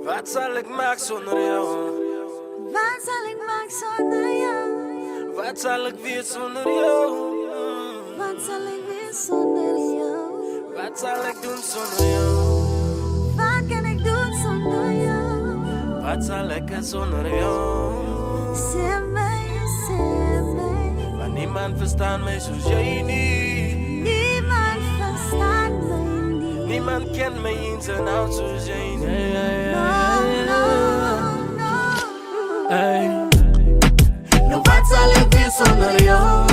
Wat zal ik maken zonder jou? Wat zal ik maken zonder jou? Wat zal ik weer zonder jou? Wat zal ik weer zonder jou? Wat zal ik doen zonder jou? Wat kan ik doen zonder jou? Wat zal ik zonder jou? Zeg mij, zeg mij. Maar niemand verstaat mij zoals jij niet. Niemand verstaat mij niet. Niemand kent mij in zijn oud zoals jij niet. Hey. Nou wat zal ik weer zonder jou?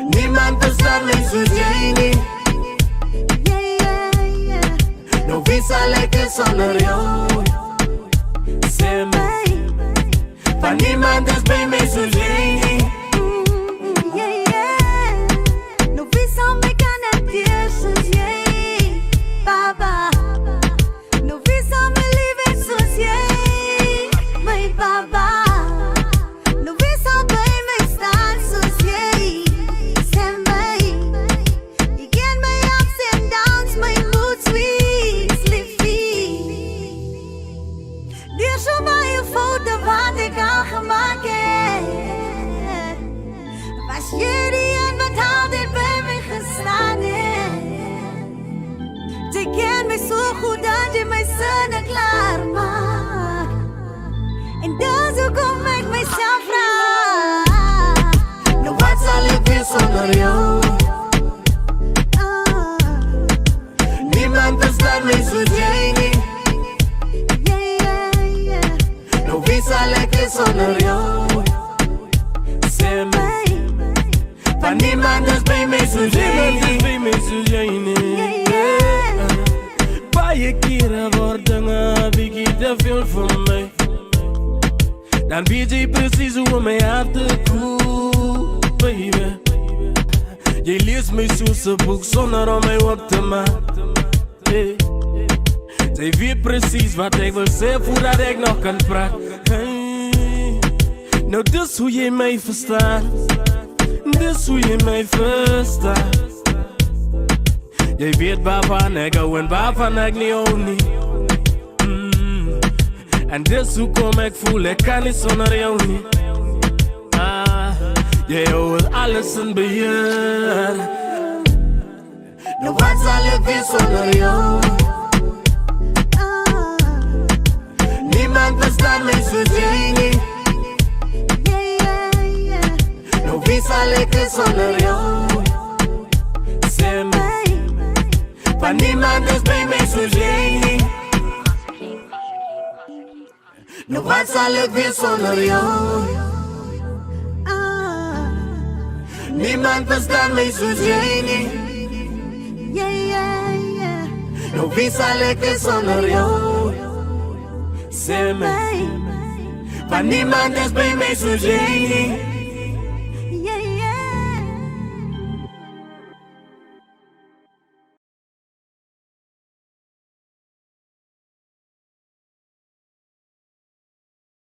Niemand verstaat mij zoals jij niet. Nou wie zal ik zonder jou? Zeg mij. Maar niemand is bij mij zoals jij niet. Nou wie zal mij connecteren zoals jij? Baba. Nou wie zal mij liefde zoals jij? Mijn baba. Nou wie zal bij mij staan zoals jij? Zeg mij. Je kent mijn ups en downs, mijn mood swings, liefie. Dit is voor mij een foto wat ik al gemaakt heb. Was jij die en wat altijd bij mij gestaan heeft? Je kent mij zo goed dat je mij zinnen klaar maakt. En dus hoe kom ik mijzelf vragen? Nou wat zal ik weer zonder jou? Niemand verstaat mij zoals jij niet. Nou wie zal ik zonder jou? Zeg mij. Maar niemand is bij mij zoals jij niet. Paar keren worden heb ik te veel van mij. Dan weet je precies hoe mij hart te koel, baby. Je leest mij zoals een boek zonder om mij op te maken. Hey. Zij weet precies wat ik wil zeggen voordat ik nog kan praten. Hey. Nou, dus hoe je mij verstaat. Dus hoe je mij verstaat. Jij weet waarvan ik hou en waarvan ik niet hou niet. En dus hoe kom ik voel, ik kan niet zonder jou niet. Jij houdt alles in beheer. Nou wat zal ik weer zonder jou? Niemand verstaat mij zoals jij niet. Nou wie zal ik zonder jou? Zeg mij. Maar niemand is bij mij zoals jij niet. Nou wat zal ik weer zonder jou? Niemand verstaat mij zoals jij niet. Nou wie zal ik zonder jou? Zeg mij. Maar niemand is bij mij zoals jij niet.